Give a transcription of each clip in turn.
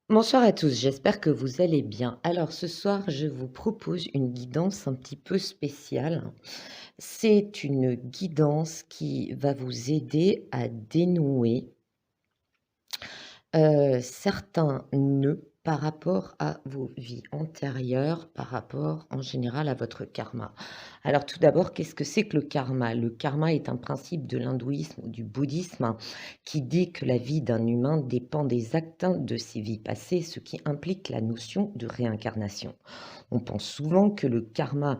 Bonsoir à tous, j'espère que vous allez bien. Alors ce soir, je vous propose une guidance un petit peu spéciale. C'est une guidance qui va vous aider à dénouer certains nœuds par rapport à vos vies antérieures, par rapport en général à votre karma. Alors tout d'abord, qu'est-ce que c'est que le karma? Le karma est un principe de l'hindouisme ou du bouddhisme qui dit que la vie d'un humain dépend des actes de ses vies passées, ce qui implique la notion de réincarnation. On pense souvent que le karma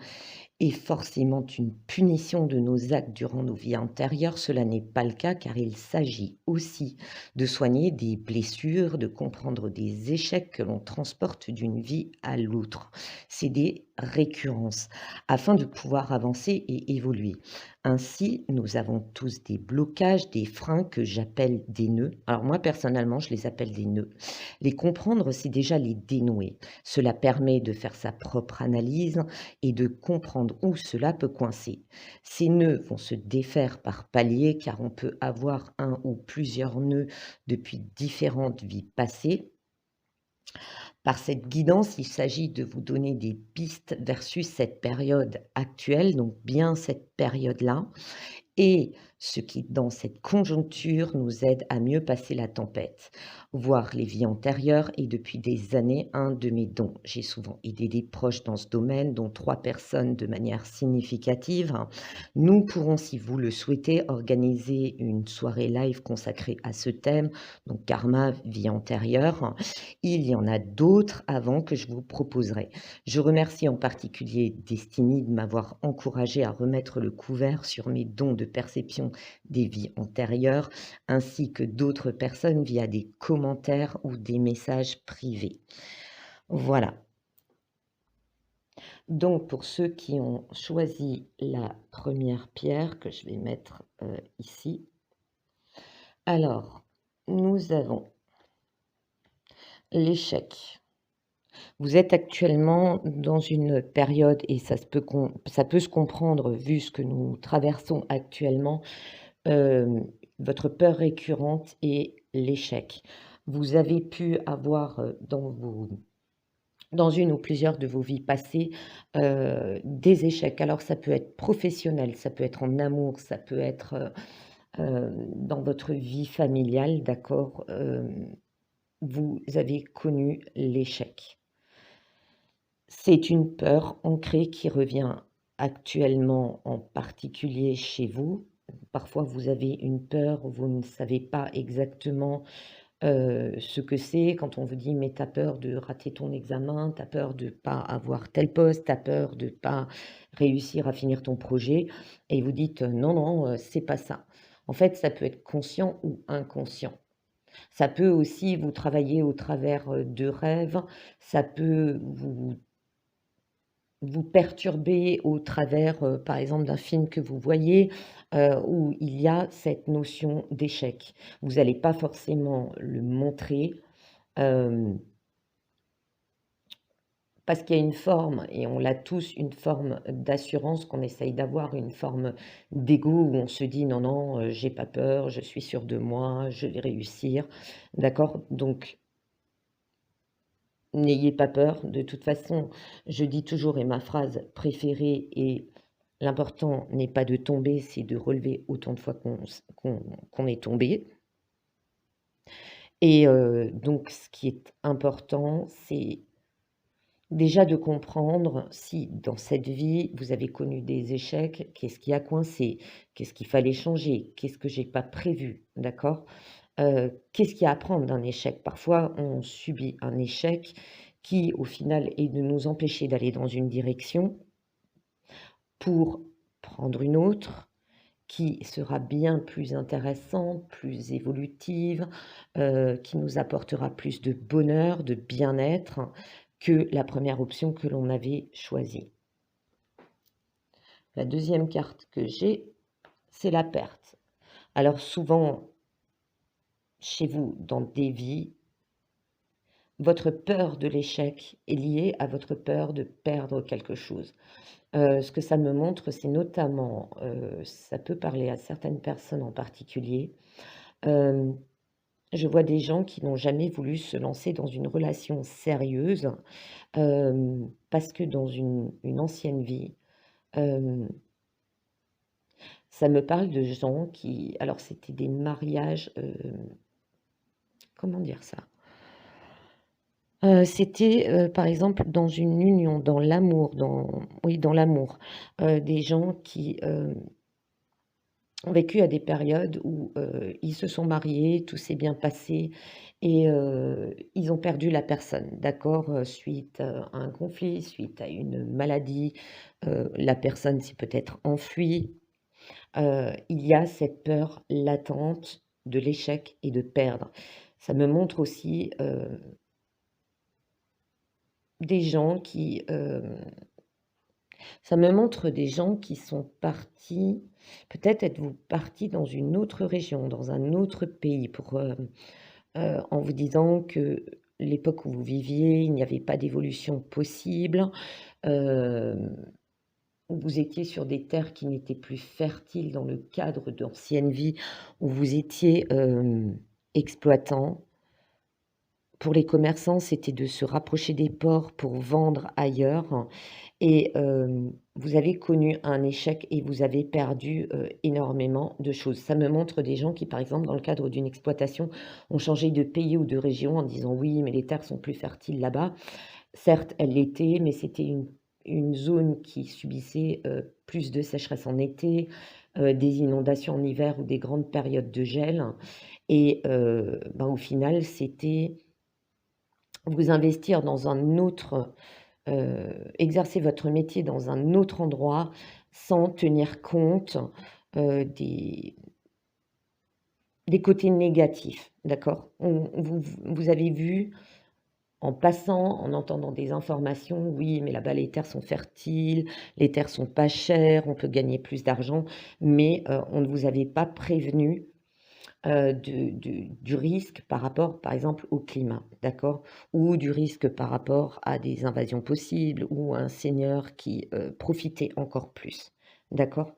est forcément une punition de nos actes durant nos vies antérieures. Cela n'est pas le cas car il s'agit aussi de soigner des blessures, de comprendre des échecs que l'on transporte d'une vie à l'autre. C'est des récurrences afin de pouvoir avancer et évoluer. Ainsi, nous avons tous des blocages, des freins que j'appelle des nœuds. Alors moi, personnellement, je les appelle des nœuds. Les comprendre, c'est déjà les dénouer. Cela permet de faire sa propre analyse et de comprendre où cela peut coincer. Ces nœuds vont se défaire par paliers car on peut avoir un ou plusieurs nœuds depuis différentes vies passées. Par cette guidance, il s'agit de vous donner des pistes versus cette période actuelle, donc bien cette période-là, et ce qui, dans cette conjoncture, nous aide à mieux passer la tempête. Voir les vies antérieures est depuis des années un de mes dons. J'ai souvent aidé des proches dans ce domaine, dont 3 personnes de manière significative. Nous pourrons, si vous le souhaitez, organiser une soirée live consacrée à ce thème, donc karma, vie antérieure. Il y en a d'autres avant que je vous proposerai. Je remercie en particulier Destiny de m'avoir encouragé à remettre le couvert sur mes dons de perception des vies antérieures, ainsi que d'autres personnes via des commentaires ou des messages privés. Voilà. Donc pour ceux qui ont choisi la première pierre que je vais mettre ici, alors nous avons l'échec. Vous êtes actuellement dans une période, et ça peut se comprendre vu ce que nous traversons actuellement, votre peur récurrente est l'échec. Vous avez pu avoir, dans une ou plusieurs de vos vies passées, des échecs. Alors ça peut être professionnel, ça peut être en amour, ça peut être, dans votre vie familiale, d'accord? Vous avez connu l'échec. C'est une peur ancrée qui revient actuellement, en particulier chez vous. Parfois, vous avez une peur, vous ne savez pas exactement, ce que c'est. Quand on vous dit: «Mais tu as peur de rater ton examen, tu as peur de pas avoir tel poste, tu as peur de pas réussir à finir ton projet» et vous dites: «Non, non, c'est pas ça». En fait, ça peut être conscient ou inconscient. Ça peut aussi vous travailler au travers, de rêves, ça peut vous perturber au travers, par exemple, d'un film que vous voyez, où il y a cette notion d'échec. Vous n'allez pas forcément le montrer, hem, parce qu'il y a une forme, et on l'a tous, une forme d'assurance qu'on essaye d'avoir, une forme d'ego où on se dit: «Non, non, j'ai pas peur, je suis sûr de moi, je vais réussir». D'accord? Donc n'ayez pas peur. De toute façon, je dis toujours, et ma phrase préférée est: «L'important n'est pas de tomber, c'est de relever autant de fois qu'on est tombé» et donc ce qui est important, c'est déjà de comprendre si dans cette vie, vous avez connu des échecs, qu'est-ce qui a coincé? Qu'est-ce qu'il fallait changer? Qu'est-ce que j'ai pas prévu? D'accord? Qu'est-ce qu'il y a à apprendre d'un échec? Parfois, on subit un échec qui, au final, est de nous empêcher d'aller dans une direction pour prendre une autre qui sera bien plus intéressante, plus évolutive, qui nous apportera plus de bonheur, de bien-être que la première option que l'on avait choisie. La deuxième carte que j'ai, c'est la perte. Alors souvent, chez vous, dans des vies, votre peur de l'échec est liée à votre peur de perdre quelque chose. Ce que ça me montre, c'est notamment, ça peut parler à certaines personnes en particulier, hem, Je vois des gens qui n'ont jamais voulu se lancer dans une relation sérieuse, parce que dans une ancienne vie, hem, ça me parle de gens qui alors c'était des mariages, comment dire ça? C'était, par exemple, dans une union, dans l'amour, dans l'amour, des gens qui, ont vécu à des périodes où, ils se sont mariés, tout s'est bien passé et ils ont perdu la personne, d'accord? Suite, à un conflit, suite à une maladie, la personne s'est peut-être enfuie. Il y a cette peur latente de l'échec et de perdre. Ça me montre aussi, des gens qui, ça me montre des gens qui sont partis peut-être êtes-vous partis dans une autre région, dans un autre pays pour, en vous disant que l'époque où vous viviez, il n'y avait pas d'évolution possible, hem, où vous étiez sur des terres qui n'étaient plus fertiles dans le cadre d'anciennes vies où vous étiez, exploitant. Pour les commerçants, c'était de se rapprocher des ports pour vendre ailleurs et vous avez connu un échec et vous avez perdu, énormément de choses. Ça me montre des gens qui, par exemple, dans le cadre d'une exploitation, ont changé de pays ou de région en disant: «Oui, mais les terres sont plus fertiles là-bas». Certes, elles l'étaient, mais c'était une zone qui subissait, plus de sécheresse en été, des inondations en hiver ou des grandes périodes de gel et ben, au final, c'était vous investir dans un autre, exercer votre métier dans un autre endroit sans tenir compte, des côtés négatifs, d'accord? Vous avez vu en passant, en entendant des informations: «Oui, mais là-bas les terres sont fertiles, les terres sont pas chères, on peut gagner plus d'argent», mais on ne vous avait pas prévenu du risque par rapport, par exemple, au climat, d'accord? Ou du risque par rapport à des invasions possibles ou un seigneur qui, profitait encore plus, d'accord?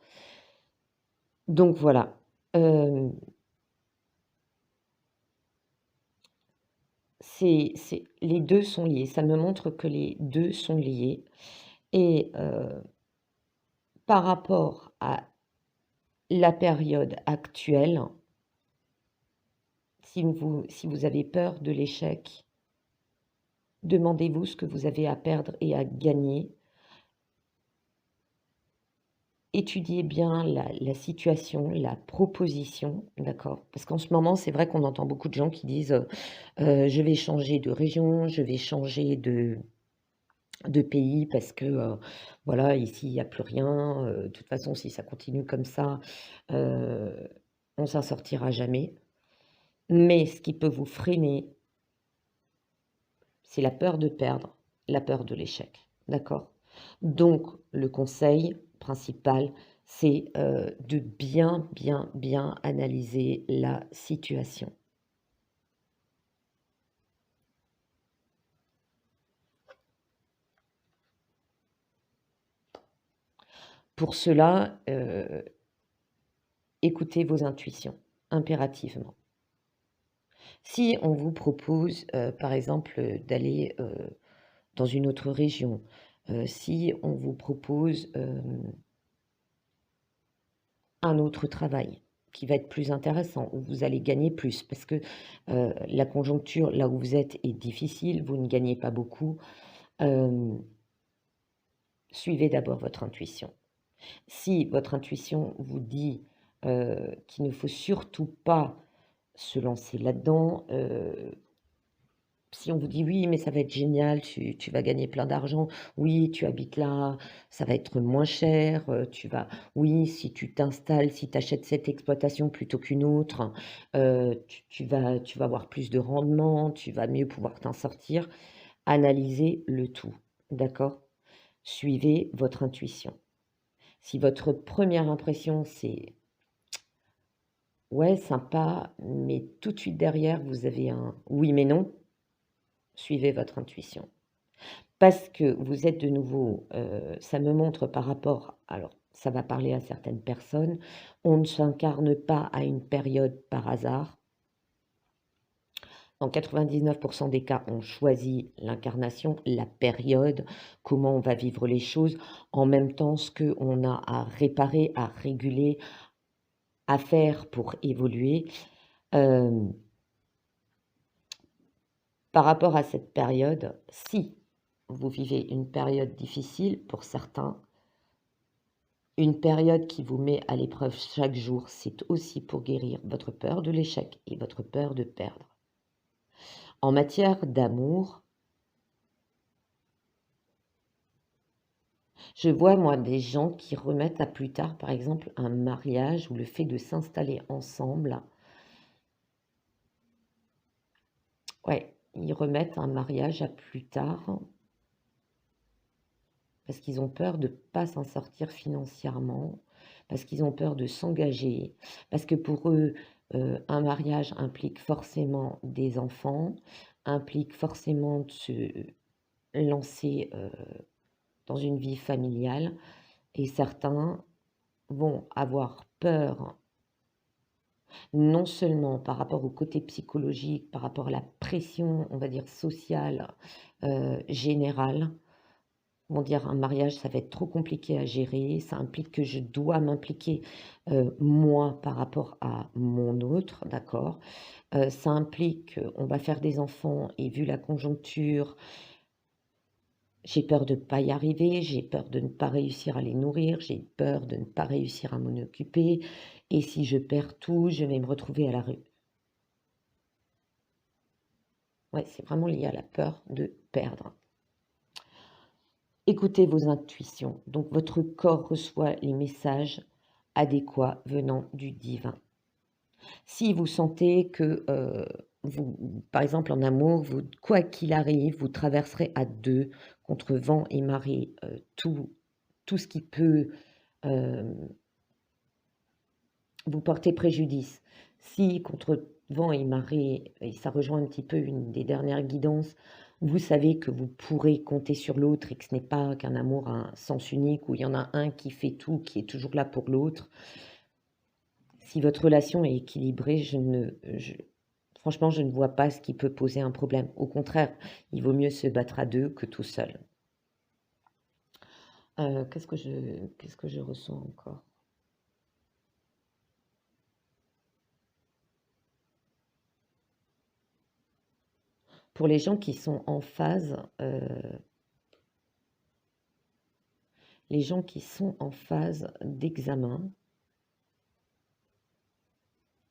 Donc voilà, hem, c'est les 2 sont liés. Ça me montre que les 2 sont liés et par rapport à la période actuelle, si vous avez peur de l'échec, demandez-vous ce que vous avez à perdre et à gagner. Étudiez bien la situation, la proposition, d'accord? Parce qu'en ce moment, c'est vrai qu'on entend beaucoup de gens qui disent, «Je vais changer de région, je vais changer de pays parce que, voilà, ici, il y a plus rien, de toute façon, si ça continue comme ça, heu, on s'en sortira jamais». Mais ce qui peut vous freiner, c'est la peur de perdre, la peur de l'échec, d'accord? Donc le conseil principal, c'est, de bien, bien, bien analyser la situation. Pour cela, écoutez vos intuitions, impérativement. Si on vous propose, par exemple, d'aller, dans une autre région, si on vous propose, un autre travail qui va être plus intéressant, où vous allez gagner plus parce que, la conjoncture là où vous êtes est difficile, vous ne gagnez pas beaucoup, hem, suivez d'abord votre intuition. Si votre intuition vous dit, qu'il ne faut surtout pas se lancer là-dedans, si on vous dit: «Oui, mais ça va être génial, tu vas gagner plein d'argent. Oui, tu habites là, ça va être moins cher, tu vas oui, si tu t'installes, si tu achètes cette exploitation plutôt qu'une autre, tu vas avoir plus de rendement, tu vas mieux pouvoir t'en sortir». Analysez le tout, d'accord? Suivez votre intuition. Si votre première impression, c'est: «Ouais, sympa», mais tout de suite derrière, vous avez un «oui, mais non», suivez votre intuition. Parce que vous êtes de nouveau, ça me montre par rapport alors ça va parler à certaines personnes, on ne s'incarne pas à une période par hasard. Dans 99% des cas, on choisit l'incarnation, la période, comment on va vivre les choses, en même temps ce qu'on a à réparer, à réguler, à faire pour évoluer. Hem, Par rapport à cette période, si vous vivez une période difficile pour certains, une période qui vous met à l'épreuve chaque jour, c'est aussi pour guérir votre peur de l'échec et votre peur de perdre. En matière d'amour, je vois, moi, des gens qui remettent à plus tard, par exemple, un mariage ou le fait de s'installer ensemble. Ouais, ils remettent un mariage à plus tard parce qu'ils ont peur de ne pas s'en sortir financièrement, parce qu'ils ont peur de s'engager, parce que pour eux, un mariage implique forcément des enfants, implique forcément de se lancer dans une vie familiale, et certains vont avoir peur non seulement par rapport au côté psychologique, par rapport à la pression, on va dire sociale, générale, vont dire: «Un mariage, ça va être trop compliqué à gérer, ça implique que je dois m'impliquer, moi, par rapport à mon autre», d'accord? Ça implique qu'on va faire des enfants et vu la conjoncture, j'ai peur de ne pas y arriver, j'ai peur de ne pas réussir à les nourrir, j'ai peur de ne pas réussir à m'en occuper et si je perds tout, je vais me retrouver à la rue. Ouais, c'est vraiment lié à la peur de perdre. Écoutez vos intuitions, donc votre corps reçoit les messages adéquats venant du divin. Si vous sentez que, vous par exemple en amour, vous quoi qu'il arrive, vous traverserez à 2 contre vent et marée, tout ce qui peut, hem, vous porter préjudice. Si contre vent et marée, et ça rejoint un petit peu une des dernières guidances, vous savez que vous pourrez compter sur l'autre et que ce n'est pas qu'un amour à un sens unique où il y en a un qui fait tout, qui est toujours là pour l'autre. Si votre relation est équilibrée, franchement, je ne vois pas ce qui peut poser un problème. Au contraire, il vaut mieux se battre à 2 que tout seul. Qu'est-ce que je ressens encore? Pour les gens qui sont en phase, les gens qui sont en phase d'examen,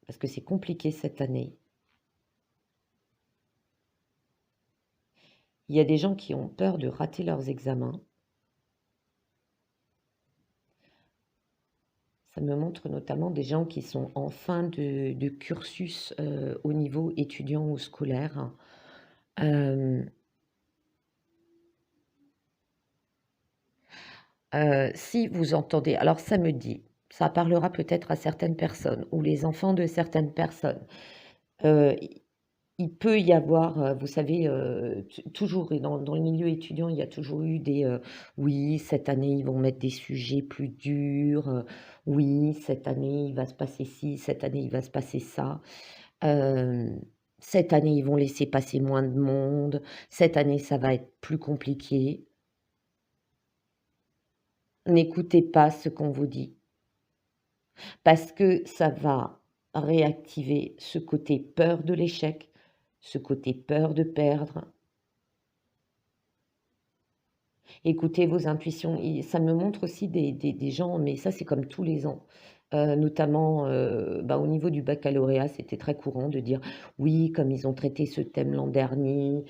parce que c'est compliqué cette année. Il y a des gens qui ont peur de rater leurs examens. Ça me montre notamment des gens qui sont en fin de cursus, au niveau étudiant ou scolaire. Hem, si vous entendez alors ça me dit, ça parlera peut-être à certaines personnes ou les enfants de certaines personnes. I il peut y avoir, vous savez, toujours et dans le milieu étudiant, il y a toujours eu des, «Oui, cette année, ils vont mettre des sujets plus durs», «Oui, cette année, il va se passer ci, cette année, il va se passer ça», hem, «Cette année, ils vont laisser passer moins de monde», «Cette année, ça va être plus compliqué». N'écoutez pas ce qu'on vous dit parce que ça va réactiver ce côté peur de l'échec, ce côté peur de perdre. Écoutez vos intuitions et ça me montre aussi des gens, mais ça, c'est comme tous les ans, notamment, bah, au niveau du baccalauréat, c'était très courant de dire: «Oui, comme ils ont traité ce thème l'an dernier,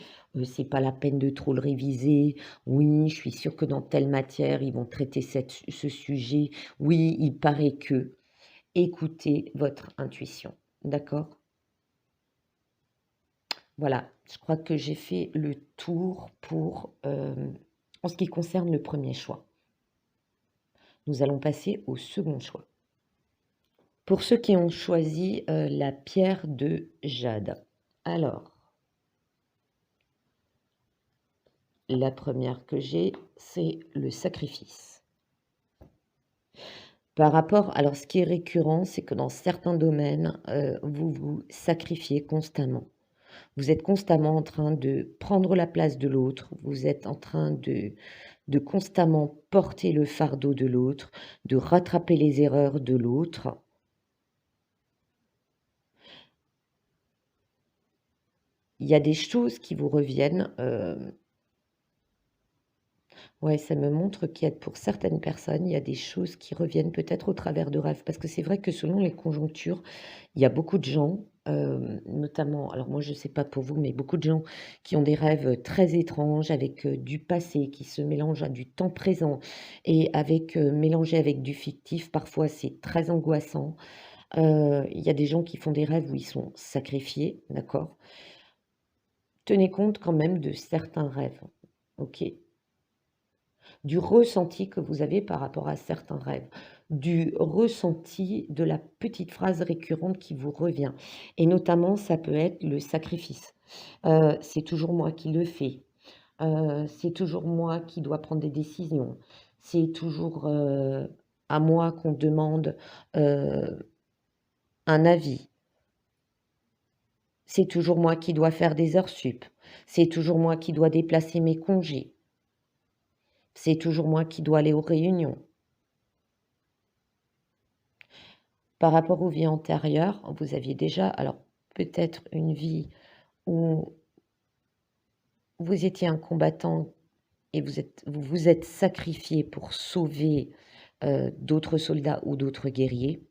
c'est pas la peine de trop le réviser. Oui, je suis sûre que dans telle matière, ils vont traiter ce sujet. Oui, il paraît que». Écoutez votre intuition, d'accord? Voilà, je crois que j'ai fait le tour pour, en ce qui concerne le premier choix. Nous allons passer au second choix. Pour ceux qui ont choisi, la pierre de jade. Alors, la première que j'ai, c'est le sacrifice. Par rapport alors ce qui est récurrent, c'est que dans certains domaines, vous vous sacrifiez constamment. Vous êtes constamment en train de prendre la place de l'autre, vous êtes en train de constamment porter le fardeau de l'autre, de rattraper les erreurs de l'autre. Il y a des choses qui vous reviennent, ouais, ça me montre qu'il y a pour certaines personnes, il y a des choses qui reviennent peut-être au travers de rêves. Parce que c'est vrai que selon les conjonctures, il y a beaucoup de gens, notamment, alors moi je ne sais pas pour vous, mais beaucoup de gens qui ont des rêves très étranges avec du passé qui se mélange à du temps présent et avec mélangé avec du fictif. Parfois c'est très angoissant. Il y a des gens qui font des rêves où ils sont sacrifiés, d'accord? Tenez compte quand même de certains rêves, ok? Du ressenti que vous avez par rapport à certains rêves, du ressenti de la petite phrase récurrente qui vous revient. Et notamment, ça peut être le sacrifice. C'est toujours moi qui le fais. C'est toujours moi qui dois prendre des décisions. C'est toujours à moi qu'on demande euh, un avis. C'est toujours moi qui dois faire des heures sup. C'est toujours moi qui dois déplacer mes congés. C'est toujours moi qui dois aller aux réunions. Par rapport aux vies antérieures, vous aviez déjà, alors peut-être une vie où vous étiez un combattant et vous êtes sacrifié pour sauver d'autres soldats ou d'autres guerriers.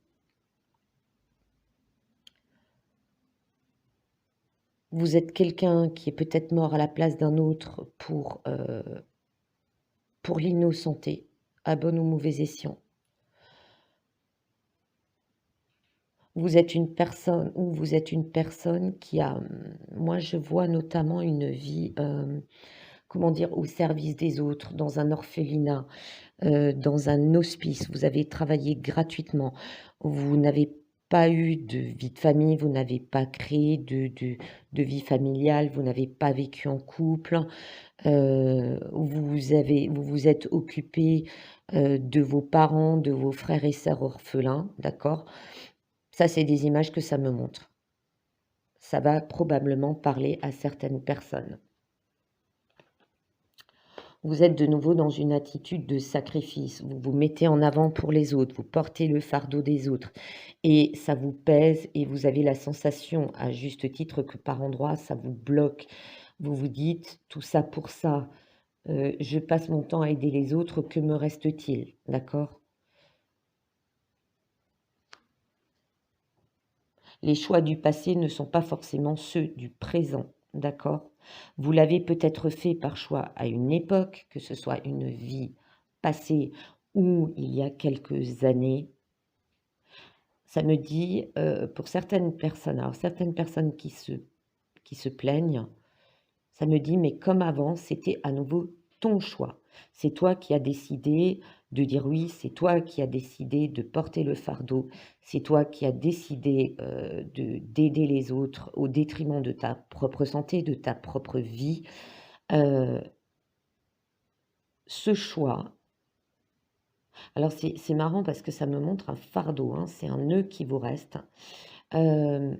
Vous êtes quelqu'un qui est peut-être mort à la place d'un autre pour l'innocenter, à bon ou mauvais escient. Vous êtes une personne ou vous êtes une personne qui a, moi je vois notamment une vie, comment dire, au service des autres, dans un orphelinat, dans un hospice. Vous avez travaillé gratuitement. Vous n'avez pas eu de vie de famille, vous n'avez pas créé de vie familiale, vous n'avez pas vécu en couple. Vous vous êtes occupé de vos parents, de vos frères et sœurs orphelins, d'accord? Ça, c'est des images que ça me montre. Ça va probablement parler à certaines personnes. Vous êtes de nouveau dans une attitude de sacrifice. Vous vous mettez en avant pour les autres, vous portez le fardeau des autres et ça vous pèse et vous avez la sensation, à juste titre, que par endroits, ça vous bloque. Vous vous dites, tout ça pour ça, je passe mon temps à aider les autres, que me reste-t-il? D'accord? Les choix du passé ne sont pas forcément ceux du présent, d'accord? Vous l'avez peut-être fait par choix à une époque, que ce soit une vie passée ou il y a quelques années. Ça me dit, pour certaines personnes, alors certaines personnes qui se plaignent, ça me dit: «Mais comme avant, c'était à nouveau ton choix. C'est toi qui as décidé de dire oui, c'est toi qui as décidé de porter le fardeau, c'est toi qui as décidé, d'aider les autres au détriment de ta propre santé, de ta propre vie». Heu, Ce choix, alors c'est marrant parce que ça me montre un fardeau, hein, c'est un nœud qui vous reste. Hem,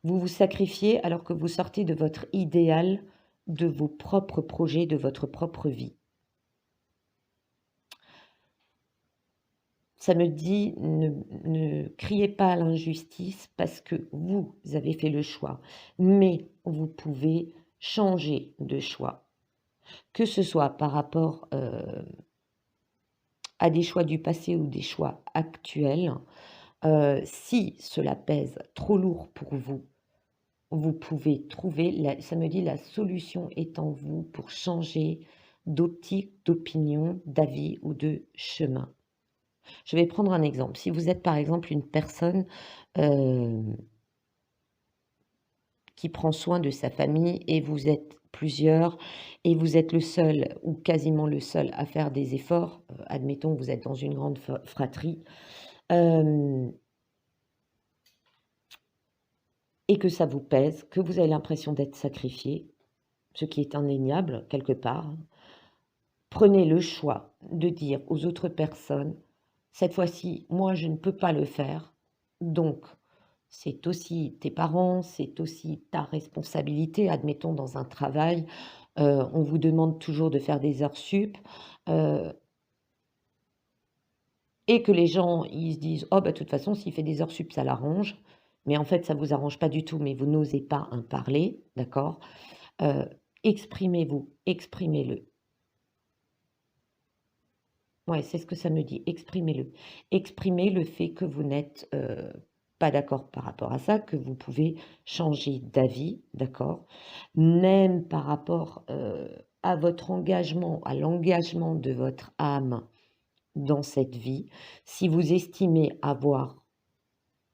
Vous vous sacrifiez alors que vous sortez de votre idéal, de vos propres projets, de votre propre vie. Ça me dit: «Ne criez pas à l'injustice parce que vous avez fait le choix, mais vous pouvez changer de choix». Que ce soit par rapport, à des choix du passé ou des choix actuels, si cela pèse trop lourd pour vous, vous pouvez trouver la, ça me dit, la solution est en vous pour changer d'optique, d'opinion, d'avis ou de chemin. Je vais prendre un exemple. Si vous êtes par exemple une personne qui prend soin de sa famille et vous êtes plusieurs et vous êtes le seul ou quasiment le seul à faire des efforts, admettons que vous êtes dans une grande fratrie, hem et que ça vous pèse, que vous avez l'impression d'être sacrifié, ce qui est indéniable quelque part, prenez le choix de dire aux autres personnes: «Cette fois-ci, moi je ne peux pas le faire, donc c'est aussi tes parents, c'est aussi ta responsabilité. Admettons dans un travail, on vous demande toujours de faire des heures sup, heu et que les gens, ils se disent: «Oh bah, de toute façon, s'il fait des heures sup, ça l'arrange». Mais en fait, ça vous arrange pas du tout, mais vous n'osez pas en parler, d'accord? Heu, exprimez-vous, exprimez-le. Ouais, c'est ce que ça me dit, exprimez-le. Exprimez le fait que vous n'êtes, pas d'accord par rapport à ça, que vous pouvez changer d'avis, d'accord? Même par rapport, à votre engagement, à l'engagement de votre âme dans cette vie. Si vous estimez avoir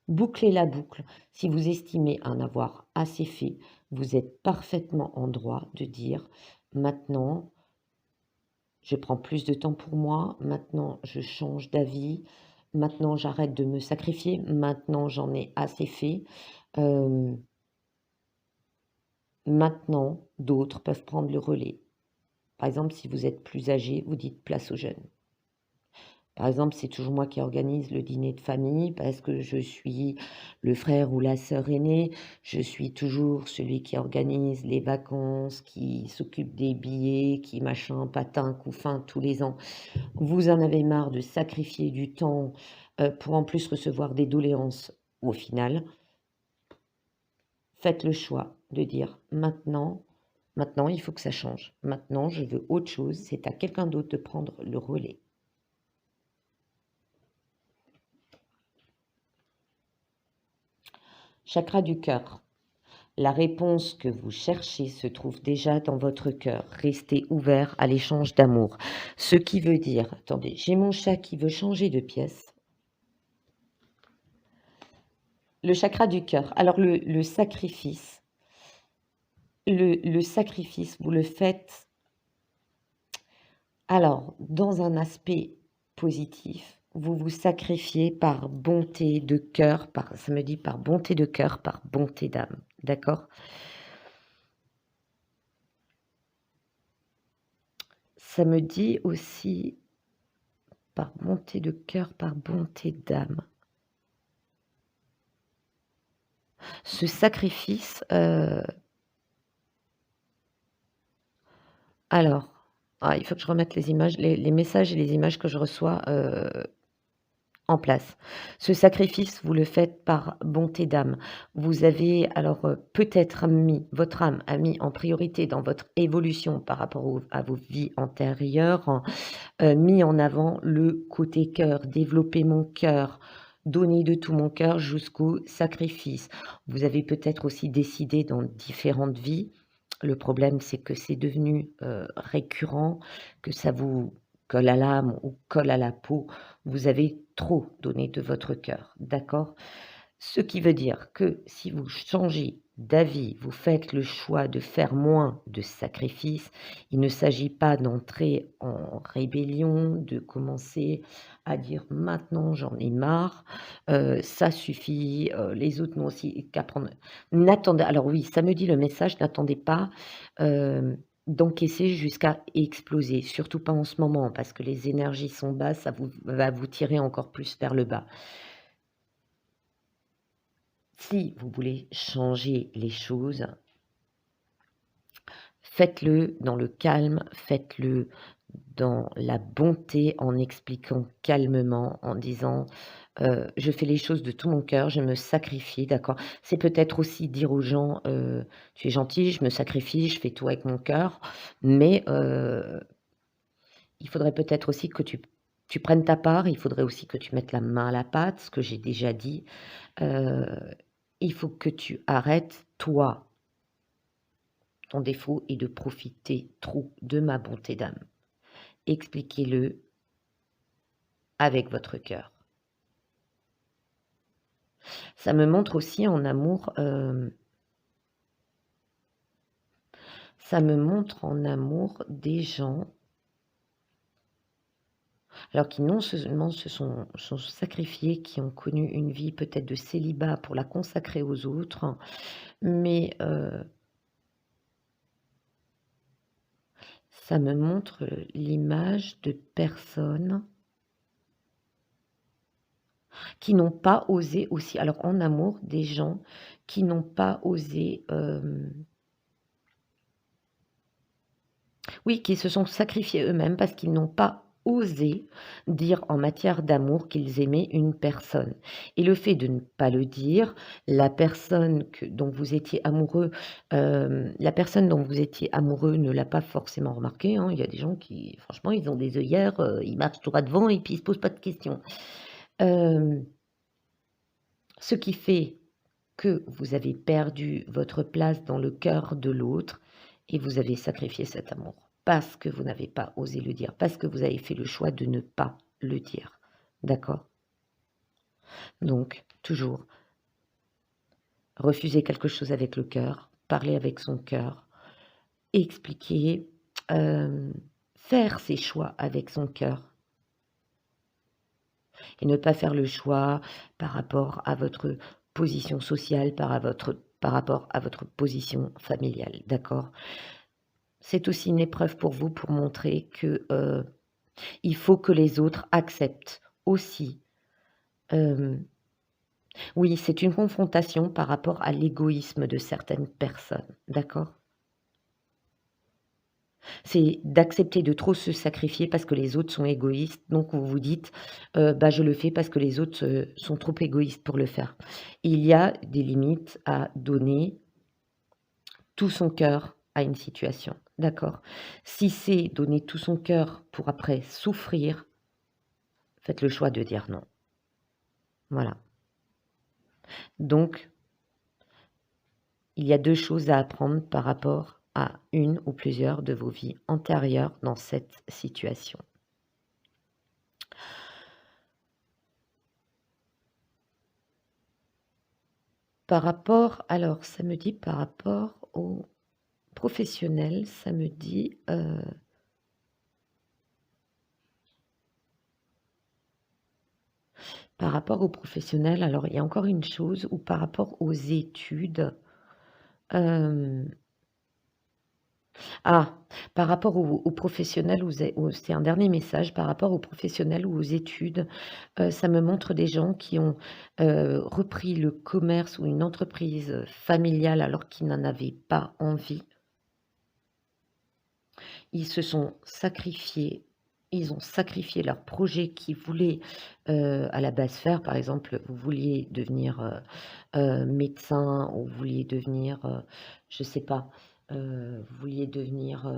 bouclé la boucle, si vous estimez en avoir assez fait, vous êtes parfaitement en droit de dire: «Maintenant, je prends plus de temps pour moi, maintenant je change d'avis, maintenant j'arrête de me sacrifier, maintenant j'en ai assez fait, hem, maintenant d'autres peuvent prendre le relais». Par exemple, si vous êtes plus âgé, vous dites: «Place aux jeunes». Par exemple, c'est toujours moi qui organise le dîner de famille parce que je suis le frère ou la sœur aînée. Je suis toujours celui qui organise les vacances, qui s'occupe des billets, qui machin, patin, couffin tous les ans. Vous en avez marre de sacrifier du temps, pour en plus recevoir des doléances au final. Faites le choix de dire: «Maintenant, il faut que ça change. Maintenant, je veux autre chose, c'est à quelqu'un d'autre de prendre le relais». Chakra du cœur. La réponse que vous cherchez se trouve déjà dans votre cœur. Restez ouvert à l'échange d'amour. Ce qui veut dire, attendez, j'ai mon chat qui veut changer de pièce. Le chakra du cœur. Alors le sacrifice, vous le faites alors dans un aspect positif. Vous vous sacrifiez par bonté de cœur, ça me dit par bonté de cœur, par bonté d'âme. D'accord? Ça me dit aussi par bonté de cœur, par bonté d'âme. Ce sacrifice, alors, il faut que je remette les images, les messages et les images que je reçois, en place. Ce sacrifice, vous le faites par bonté d'âme. Vous avez alors, peut-être mis votre âme a mis en priorité dans votre évolution par rapport à vos vies antérieures, mis en avant le côté cœur, développer mon cœur, donner de tout mon cœur jusqu'au sacrifice. Vous avez peut-être aussi décidé dans différentes vies, le problème c'est que c'est devenu, récurrent, que ça vous colle à l'âme ou colle à la peau. Vous avez trop donné de votre cœur, d'accord? Ce qui veut dire que si vous changez d'avis, vous faites le choix de faire moins de sacrifices, il ne s'agit pas d'entrer en rébellion, de commencer à dire: «Maintenant j'en ai marre, ça suffit, les autres n'ont aussi qu'à prendre». N'attendez alors oui, ça me dit le message, n'attendez pas, d'encaisser jusqu'à exploser, surtout pas en ce moment parce que les énergies sont basses, ça vous va vous tirer encore plus vers le bas. Si vous voulez changer les choses, faites-le dans le calme, faites-le dans la bonté, en expliquant calmement, en disant, «Je fais les choses de tout mon cœur, je me sacrifie», d'accord? C'est peut-être aussi dire aux gens, «Tu es gentil, je me sacrifie, je fais tout avec mon cœur», mais il faudrait peut-être aussi que tu prennes ta part, il faudrait aussi que tu mettes la main à la pâte, ce que j'ai déjà dit. Heu, il faut que tu arrêtes, toi, ton défaut est de profiter trop de ma bonté d'âme. Expliquez-le avec votre cœur. Ça me montre aussi en amour, ça me montre en amour des gens, alors qui non seulement se sont sacrifiés, qui ont connu une vie peut-être de célibat pour la consacrer aux autres, mais ça me montre l'image de personnes qui n'ont pas osé aussi alors en amour, des gens qui n'ont pas osé, oui, qui se sont sacrifiés eux-mêmes parce qu'ils n'ont pas osé dire en matière d'amour qu'ils aimaient une personne et le fait de ne pas le dire, la personne dont vous étiez amoureux, la personne dont vous étiez amoureux ne l'a pas forcément remarqué, hein. Il y a des gens qui franchement, ils ont des œillères, ils marchent droit devant et puis ils se posent pas de questions. Hem, Ce qui fait que vous avez perdu votre place dans le cœur de l'autre et vous avez sacrifié cet amour parce que vous n'avez pas osé le dire, parce que vous avez fait le choix de ne pas le dire. D'accord? Donc, toujours refuser quelque chose avec le cœur, parler avec son cœur, expliquer, hem, faire ses choix avec son cœur et ne pas faire le choix par rapport à votre position sociale, par rapport à votre position familiale. D'accord? C'est aussi une épreuve pour vous pour montrer que, il faut que les autres acceptent aussi. Hem, oui, c'est une confrontation par rapport à l'égoïsme de certaines personnes, d'accord? C'est d'accepter de trop se sacrifier parce que les autres sont égoïstes, donc vous vous dites: «Bah, je le fais parce que les autres, sont trop égoïstes pour le faire». Il y a des limites à donner tout son cœur à une situation, d'accord? Si c'est donner tout son cœur pour après souffrir, faites le choix de dire non. Voilà. Donc, il y a 2 choses à apprendre par rapport à une ou plusieurs de vos vies antérieures dans cette situation. Par rapport alors ça me dit par rapport au professionnel, ça me dit, par rapport au professionnel, alors il y a encore une chose ou par rapport aux études, hem Ah, par rapport aux professionnels, c'est un dernier message, par rapport aux professionnels ou aux études, ça me montre des gens qui ont, repris le commerce ou une entreprise, familiale alors qu'ils n'en avaient pas envie. Ils se sont sacrifiés, ils ont sacrifié leur projet qu'ils voulaient, à la base faire. Par exemple, vous vouliez devenir, médecin ou vous vouliez devenir, je sais pas, vous vouliez devenir,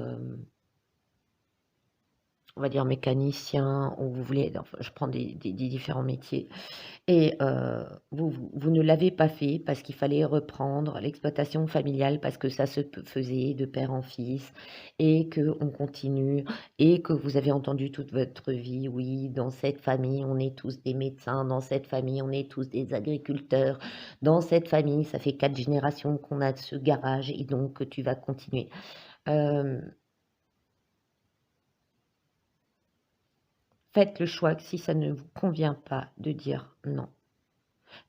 on va dire mécanicien ou vous voulez enfin, je prends des différents métiers et vous ne l'avez pas fait parce qu'il fallait reprendre l'exploitation familiale parce que ça se faisait de père en fils et qu'on continue et que vous avez entendu toute votre vie: «Oui, dans cette famille, on est tous des médecins, dans cette famille, on est tous des agriculteurs, dans cette famille, ça fait 4 générations qu'on a ce garage et donc tu vas continuer». Hem Faites le choix que si ça ne vous convient pas de dire non,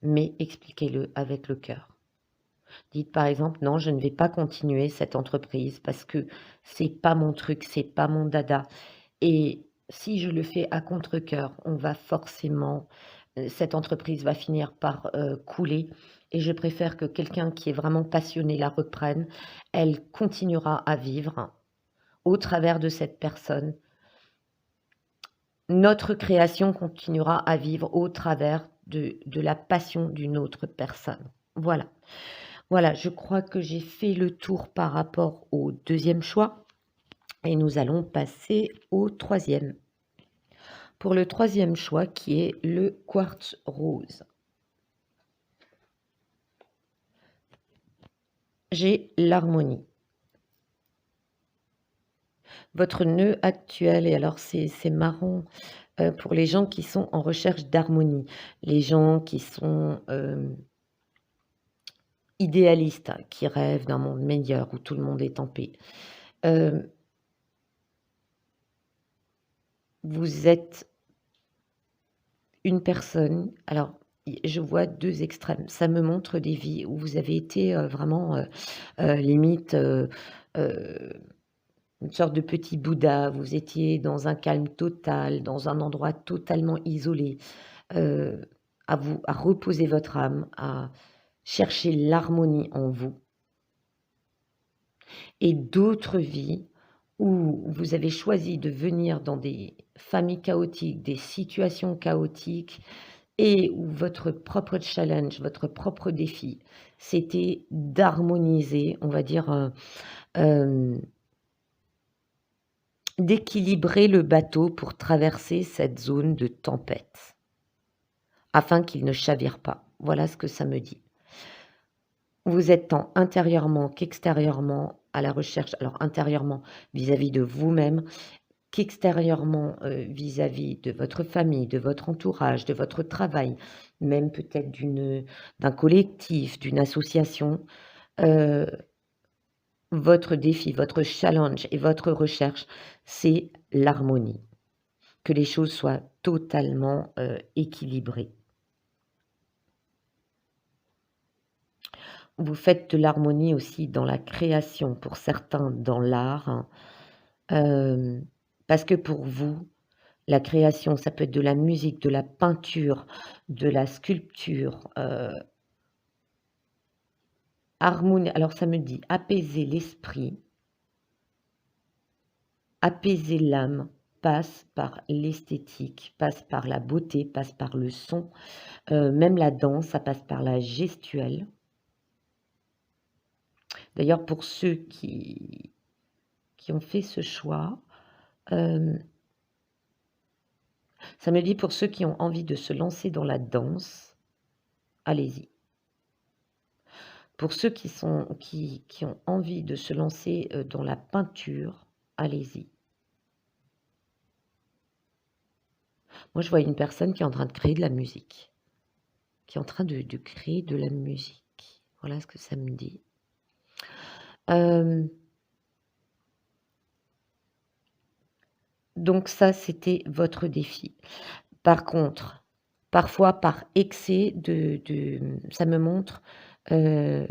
mais expliquez-le avec le cœur. Dites par exemple: «Non, je ne vais pas continuer cette entreprise parce que c'est pas mon truc, c'est pas mon dada et si je le fais à contre-cœur, on va forcément cette entreprise va finir par, couler et je préfère que quelqu'un qui est vraiment passionné la reprenne. Elle continuera à vivre au travers de cette personne. Notre création continuera à vivre au travers de la passion d'une autre personne. Voilà. Voilà, je crois que j'ai fait le tour par rapport au deuxième choix et nous allons passer au troisième. Pour le troisième choix qui est le quartz rose. J'ai l'harmonie. Votre nœud actuel et alors c'est marrant, pour les gens qui sont en recherche d'harmonie, les gens qui sont, idéalistes, qui rêvent d'un monde meilleur où tout le monde est en paix. Hem, Vous êtes une personne alors je vois 2 extrêmes. Ça me montre des vies où vous avez été, vraiment, limite, heu, une sorte de petit Bouddha. Vous étiez dans un calme total, dans un endroit totalement isolé. Heu à reposer votre âme, à chercher l'harmonie en vous et d'autres vies où vous avez choisi de venir dans des familles chaotiques, des situations chaotiques et où votre propre challenge, votre propre défi, c'était d'harmoniser, on va dire, hem, d'équilibrer le bateau pour traverser cette zone de tempête, afin qu'il ne chavire pas. Voilà ce que ça me dit. Vous êtes tant intérieurement qu'extérieurement à la recherche, alors intérieurement vis-à-vis de vous-même, qu'extérieurement, vis-à-vis de votre famille, de votre entourage, de votre travail, même peut-être d'un collectif, d'une association. Heu, Votre défi, votre challenge et votre recherche, c'est l'harmonie, que les choses soient totalement, équilibrées. Vous faites de l'harmonie aussi dans la création, pour certains dans l'art, hein, parce que pour vous, la création, ça peut être de la musique, de la peinture, de la sculpture, alors ça me dit apaiser l'esprit, apaiser l'âme, passe par l'esthétique, passe par la beauté, passe par le son, même la danse, ça passe par la gestuelle. D'ailleurs pour ceux qui ont fait ce choix, hem, ça me dit pour ceux qui ont envie de se lancer dans la danse, allez-y. Pour ceux qui ont envie de se lancer, dans la peinture, allez-y. Moi, je vois une personne qui est en train de créer de la musique, qui est en train de créer de la musique. Voilà ce que ça me dit. Hem, donc ça, c'était votre défi. Par contre, parfois par excès ça me montre, heu,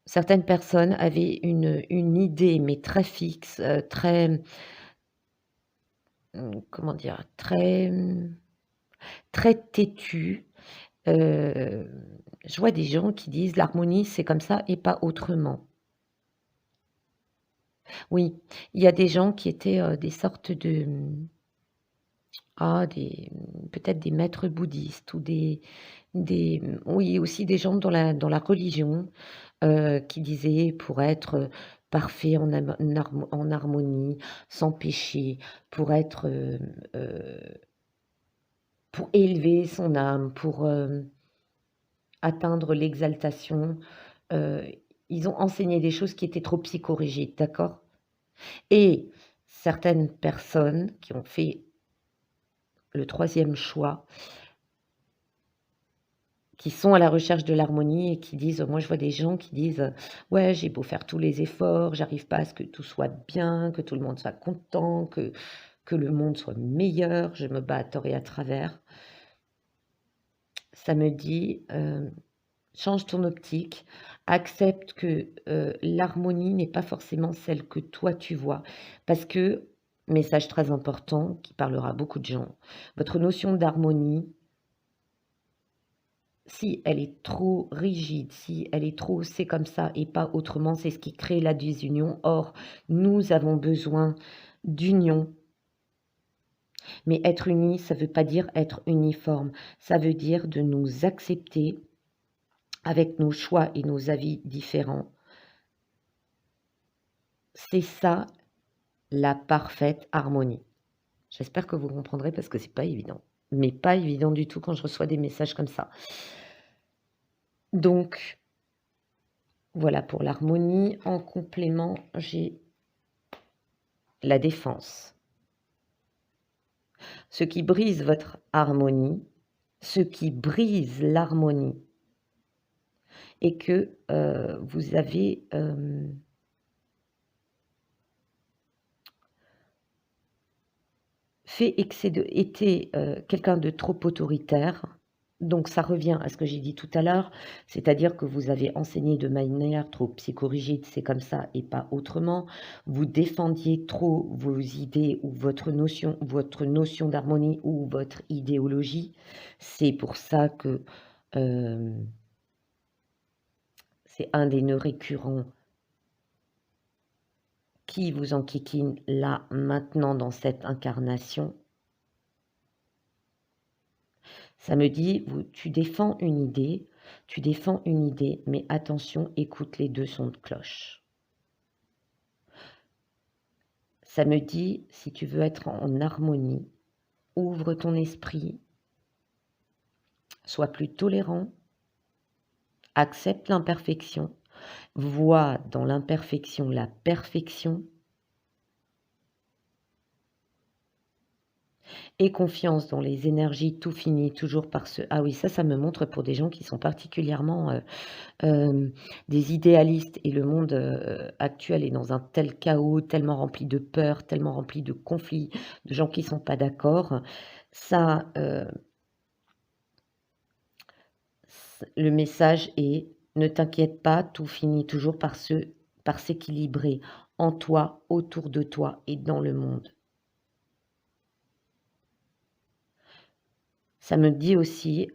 certaines personnes avaient une idée, mais très fixe, très, comment dire? Très têtue. Heu, je vois des gens qui disent: «L'harmonie, c'est comme ça et pas autrement». Oui, il y a des gens qui étaient, des sortes de, peut-être des maîtres bouddhistes ou oui, aussi des gens dans la religion, qui disaient pour être, parfait en harmonie, sans péché, pour être, pour élever son âme, pour, atteindre l'exaltation. Heu, Ils ont enseigné des choses qui étaient trop psychorigides, d'accord? Et certaines personnes qui ont fait le troisième choix, qui sont à la recherche de l'harmonie et qui disent moi je vois des gens qui disent, «Ouais, j'ai beau faire tous les efforts, j'arrive pas à ce que tout soit bien, que tout le monde soit content, que le monde soit meilleur, je me bats à tort et à travers». Ça me dit, change ton optique, accepte que, l'harmonie n'est pas forcément celle que toi tu vois. Parce que, message très important qui parlera à beaucoup de gens, votre notion d'harmonie, si elle est trop rigide, si elle est trop «c'est comme ça et pas autrement», c'est ce qui crée la désunion. Or, nous avons besoin d'union, mais être unis, ça ne veut pas dire être uniforme, ça veut dire de nous accepter avec nos choix et nos avis différents. C'est ça la parfaite harmonie. J'espère que vous comprendrez parce que c'est pas évident, mais pas évident du tout quand je reçois des messages comme ça. Donc voilà pour l'harmonie. En complément, j'ai la défense. Ce qui brise votre harmonie, ce qui brise l'harmonie et que, vous avez, été, quelqu'un de trop autoritaire. Donc ça revient à ce que j'ai dit tout à l'heure, c'est-à-dire que vous avez enseigné de manière trop psychorigide, c'est comme ça et pas autrement. Vous défendiez trop vos idées ou votre notion d'harmonie ou votre idéologie. C'est pour ça que, hem, c'est un des nœuds récurrents qui vous enquiquine là, maintenant, dans cette incarnation. Ça me dit, tu défends une idée, mais attention, écoute les 2 sons de cloche. Ça me dit, si tu veux être en harmonie, ouvre ton esprit, sois plus tolérant, accepte l'imperfection, vois dans l'imperfection la perfection. Et confiance dans les énergies, tout finit toujours par se ah oui, ça me montre pour des gens qui sont particulièrement, des idéalistes et le monde, actuel est dans un tel chaos, tellement rempli de peur, tellement rempli de conflits, de gens qui sont pas d'accord. Ça, le message est: «Ne t'inquiète pas, tout finit toujours par s'équilibrer en toi, autour de toi et dans le monde». Ça me dit aussi,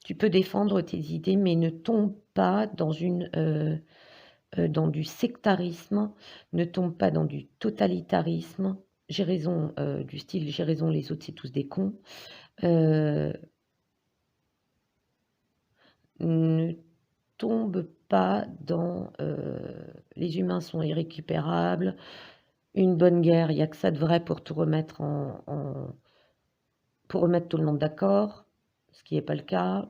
tu peux défendre tes idées, mais ne tombe pas dans du sectarisme, ne tombe pas dans du totalitarisme. J'ai raison, du style: «J'ai raison, les autres, c'est tous des cons». Heu, ne tombe pas dans, «Les humains sont irrécupérables, une bonne guerre, il y a que ça de vrai pour tout remettre pour remettre tout le monde d'accord», ce qui est pas le cas.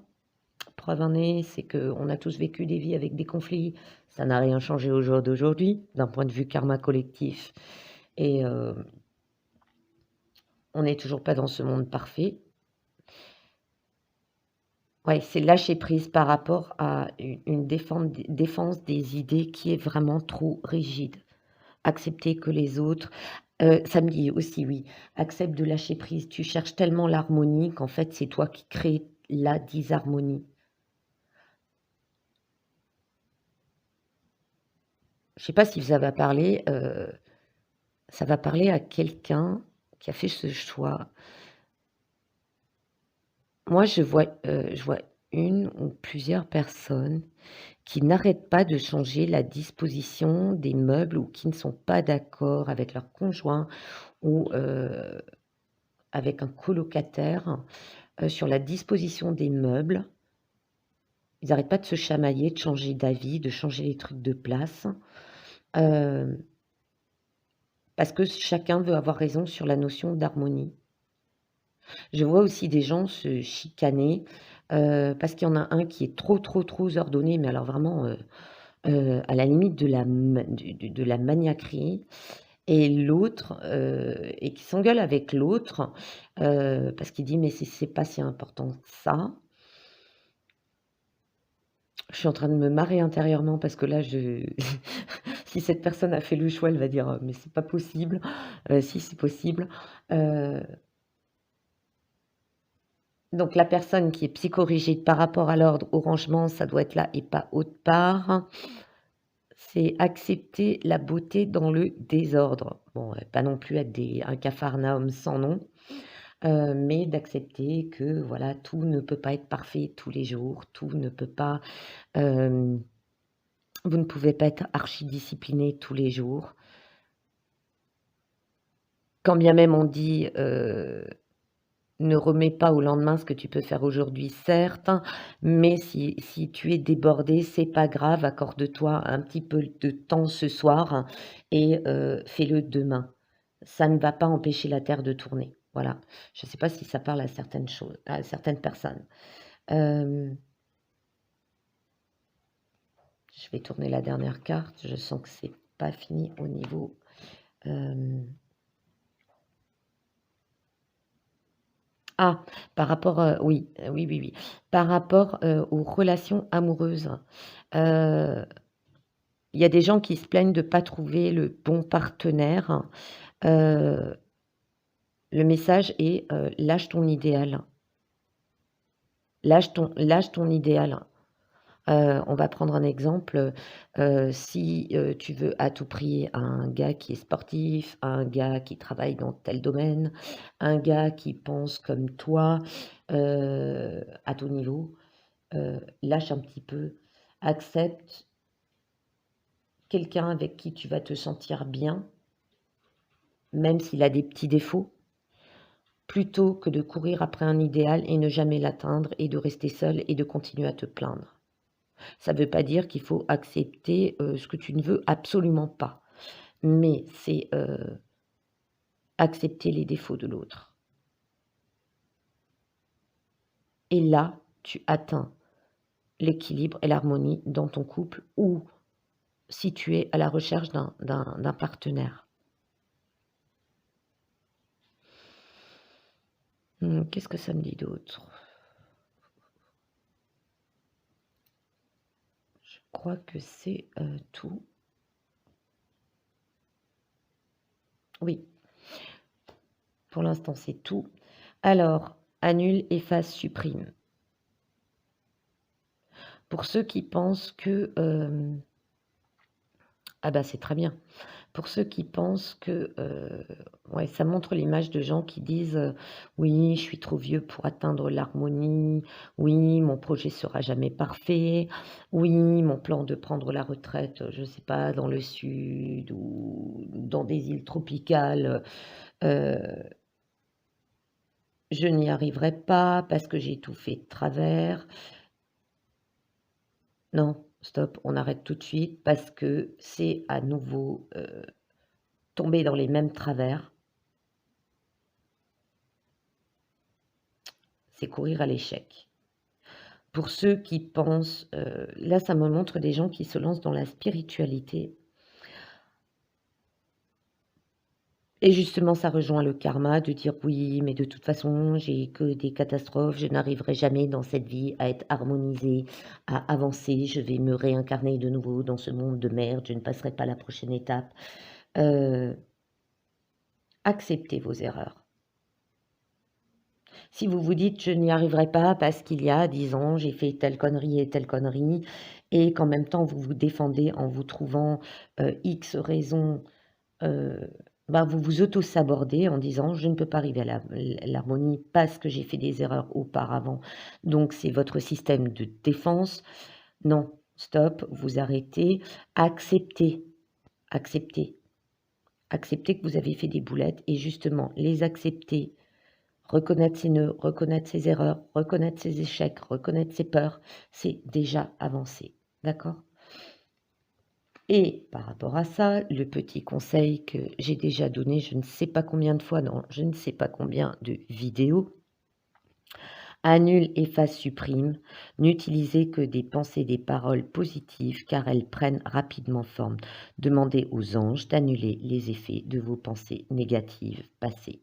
Preuve en est, c'est qu'on a tous vécu des vies avec des conflits. Ça n'a rien changé au jour d'aujourd'hui, d'un point de vue karma collectif et on n'est toujours pas dans ce monde parfait. Ouais, c'est lâcher prise par rapport à une défense des idées qui est vraiment trop rigide. Accepter que les autres ça me dit aussi, oui, accepte de lâcher prise. Tu cherches tellement l'harmonie qu'en fait, c'est toi qui crée la disharmonie. Je sais pas si ça va parler, ça va parler à quelqu'un qui a fait ce choix. Moi, je vois une ou plusieurs personnes qui n'arrêtent pas de changer la disposition des meubles ou qui ne sont pas d'accord avec leur conjoint ou, avec un colocataire, sur la disposition des meubles. Ils n'arrêtent pas de se chamailler, de changer d'avis, de changer les trucs de place, hem, parce que chacun veut avoir raison sur la notion d'harmonie. Je vois aussi des gens se chicaner, parce qu'il y en a un qui est trop, trop, trop ordonné, mais alors vraiment, à la limite de la maniaquerie et l'autre, et qui s'engueule avec l'autre, parce qu'il dit: «Mais c'est pas si important que ça». Je suis en train de me marrer intérieurement parce que là, si cette personne a fait le choix, elle va dire: «Mais c'est pas possible». Si, c'est possible. Heu Donc la personne qui est psychorigide par rapport à l'ordre, au rangement, ça doit être là et pas autre part. C'est accepter la beauté dans le désordre. Bon, pas non plus être un capharnaüm sans nom, mais d'accepter que voilà, tout ne peut pas être parfait tous les jours, tout ne peut pas, hem, vous ne pouvez pas être archidiscipliné tous les jours. Quand bien même on dit, ne remets pas au lendemain ce que tu peux faire aujourd'hui, certes, mais si tu es débordé, c'est pas grave, accorde-toi un petit peu de temps ce soir et fais-le demain. Ça ne va pas empêcher la terre de tourner. Voilà. Je ne sais pas si ça parle à certaines choses à certaines personnes. Hem, je vais tourner la dernière carte, je sens que c'est pas fini au niveau, hem ah, par rapport, oui, oui, oui, oui. Par rapport, aux relations amoureuses, heu, il y a des gens qui se plaignent de pas trouver le bon partenaire, heu, Le message est, lâche ton idéal. Lâche ton idéal. On va prendre un exemple, si, tu veux à tout prix un gars qui est sportif, un gars qui travaille dans tel domaine, un gars qui pense comme toi, à ton niveau, lâche un petit peu, accepte quelqu'un avec qui tu vas te sentir bien, même s'il a des petits défauts, plutôt que de courir après un idéal et ne jamais l'atteindre et de rester seul et de continuer à te plaindre. Ça ne veut pas dire qu'il faut accepter, ce que tu ne veux absolument pas, mais c'est, accepter les défauts de l'autre. Et là, tu atteins l'équilibre et l'harmonie dans ton couple ou si tu es à la recherche d'un partenaire. Qu'est-ce que ça me dit d'autre? Je crois que c'est, tout. Oui, pour l'instant, c'est tout. Alors, annule, efface, supprime. Pour ceux qui pensent que, ah bah, c'est très bien. Pour ceux qui pensent que, ouais, ça montre l'image de gens qui disent, «Oui, je suis trop vieux pour atteindre l'harmonie. Oui, mon projet sera jamais parfait. Oui, mon plan de prendre la retraite, je sais pas, dans le sud ou dans des îles tropicales, heu, je n'y arriverai pas parce que j'ai tout fait de travers». Non, stop, on arrête tout de suite parce que c'est à nouveau, tomber dans les mêmes travers. C'est courir à l'échec. Pour ceux qui pensent, là, ça me montre des gens qui se lancent dans la spiritualité et justement, ça rejoint le karma de dire: «Oui, mais de toute façon, j'ai que des catastrophes, je n'arriverai jamais dans cette vie à être harmonisée, à avancer, je vais me réincarner de nouveau dans ce monde de merde, je ne passerai pas la prochaine étape». Heu, Acceptez vos erreurs. Si vous vous dites: «Je n'y arriverai pas parce qu'il y a 10 ans, j'ai fait telle connerie et telle connerie» et qu'en même temps vous vous défendez en vous trouvant, X raisons, heu, bah, vous vous auto-sabordez en disant: «Je ne peux pas arriver à l'harmonie parce que j'ai fait des erreurs auparavant, donc c'est votre système de défense». Non, stop, vous arrêtez, acceptez, acceptez, acceptez que vous avez fait des boulettes et justement les accepter. Reconnaître ses nœuds, reconnaître ses erreurs, reconnaître ses échecs, reconnaître ses peurs, c'est déjà avancer, d'accord? Et par rapport à ça, le petit conseil que j'ai déjà donné, je ne sais pas combien de fois dans je ne sais pas combien de vidéos: annule, efface, supprime. N'utilisez que des pensées, des paroles positives car elles prennent rapidement forme. Demandez aux anges d'annuler les effets de vos pensées négatives passées.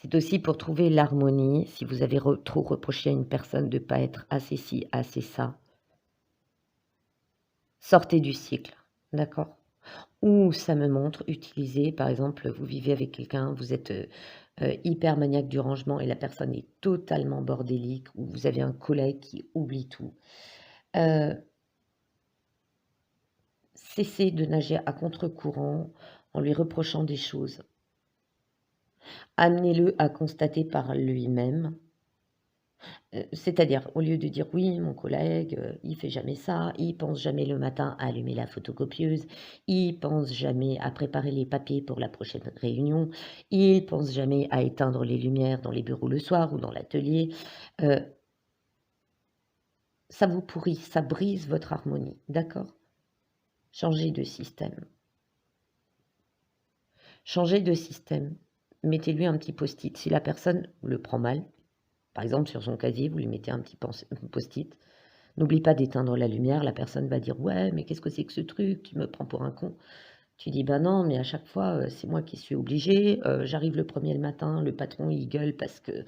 C'est aussi pour trouver l'harmonie, si vous avez trop reproché à une personne de ne pas être assez ci, assez ça, sortez du cycle, d'accord? Ou ça me montre, utilisez, par exemple, vous vivez avec quelqu'un, vous êtes hyper maniaque du rangement et la personne est totalement bordélique, ou vous avez un collègue qui oublie tout. Euh, Cessez de nager à contre-courant en lui reprochant des choses. Amenez-le à constater par lui-même. C'est-à-dire, au lieu de dire: «Oui, mon collègue, il fait jamais ça, il pense jamais le matin à allumer la photocopieuse, il pense jamais à préparer les papiers pour la prochaine réunion, il pense jamais à éteindre les lumières dans les bureaux le soir ou dans l'atelier», heu, ça vous pourrit, ça brise votre harmonie, d'accord? Changez de système. Changez de système. Mettez-lui un petit post-it. Si la personne le prend mal, par exemple sur son casier, vous lui mettez un petit post-it. N'oublie pas d'éteindre la lumière, la personne va dire: «Ouais, mais qu'est-ce que c'est que ce truc? Tu me prends pour un con». Tu dis: «Bah, non, mais à chaque fois, c'est moi qui suis obligé, j'arrive le premier le matin, le patron il gueule parce que,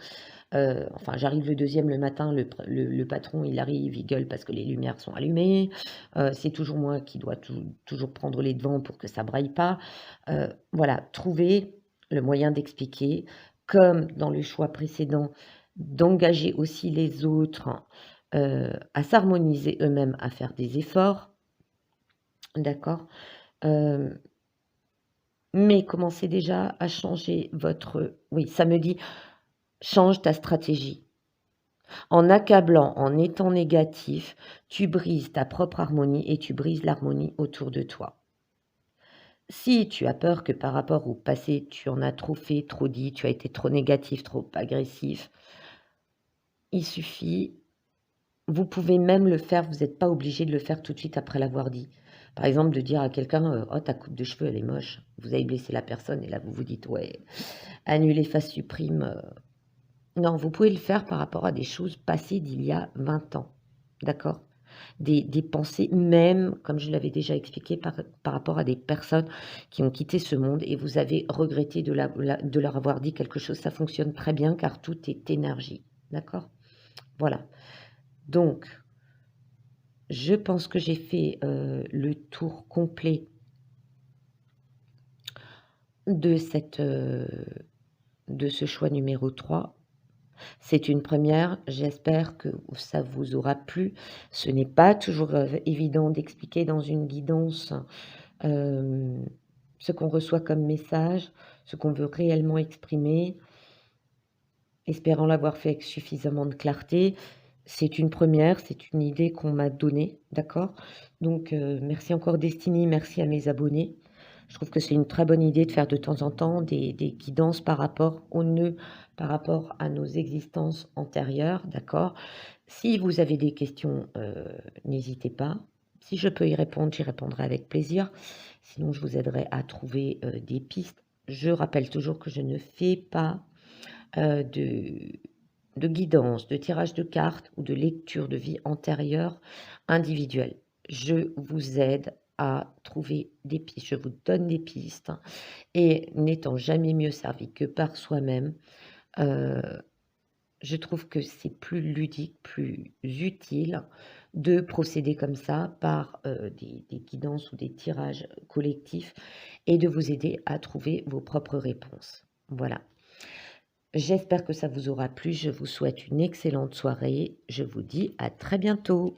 enfin j'arrive le deuxième le matin, le patron il arrive, il gueule parce que les lumières sont allumées, c'est toujours moi qui dois toujours prendre les devants pour que ça braille pas». Voilà, trouver le moyen d'expliquer, comme dans le choix précédent, d'engager aussi les autres, à s'harmoniser eux-mêmes, à faire des efforts, d'accord? Hem Mais commencez déjà à changer votre, oui, ça me dit: «Change ta stratégie». En accablant, en étant négatif, tu brises ta propre harmonie et tu brises l'harmonie autour de toi. Si tu as peur que par rapport au passé, tu en as trop fait, trop dit, tu as été trop négatif, trop agressif, il suffit, vous pouvez même le faire, vous n'êtes pas obligé de le faire tout de suite après l'avoir dit. Par exemple, de dire à quelqu'un, «Oh ta coupe de cheveux elle est moche». Vous avez blessé la personne et là vous vous dites: «Ouais, annule, efface, supprime», non, vous pouvez le faire par rapport à des choses passées d'il y a 20 ans, d'accord? Des pensées, même, comme je l'avais déjà expliqué, par rapport à des personnes qui ont quitté ce monde et vous avez regretté de leur avoir dit quelque chose. Ça fonctionne très bien car tout est énergie, d'accord? Voilà. Donc, je pense que j'ai fait, le tour complet de de ce choix numéro 3. C'est une première, j'espère que ça vous aura plu. Ce n'est pas toujours, évident d'expliquer dans une guidance, hem, ce qu'on reçoit comme message, ce qu'on veut réellement exprimer, espérant l'avoir fait avec suffisamment de clarté. C'est une première, c'est une idée qu'on m'a donnée, d'accord? Donc merci encore Destiny, merci à mes abonnés. Je trouve que c'est une très bonne idée de faire de temps en temps des guidances par rapport aux nœuds, par rapport à nos existences antérieures, d'accord? Si vous avez des questions, n'hésitez pas. Si je peux y répondre, j'y répondrai avec plaisir. Sinon, je vous aiderai à trouver, des pistes. Je rappelle toujours que je ne fais pas, de guidance, de tirage de cartes ou de lecture de vie antérieure individuelle. Je vous aide à trouver des pistes, je vous donne des pistes et n'étant jamais mieux servi que par soi-même, heu, je trouve que c'est plus ludique, plus utile de procéder comme ça par, des guidances ou des tirages collectifs et de vous aider à trouver vos propres réponses. Voilà. J'espère que ça vous aura plu. Je vous souhaite une excellente soirée. Je vous dis à très bientôt.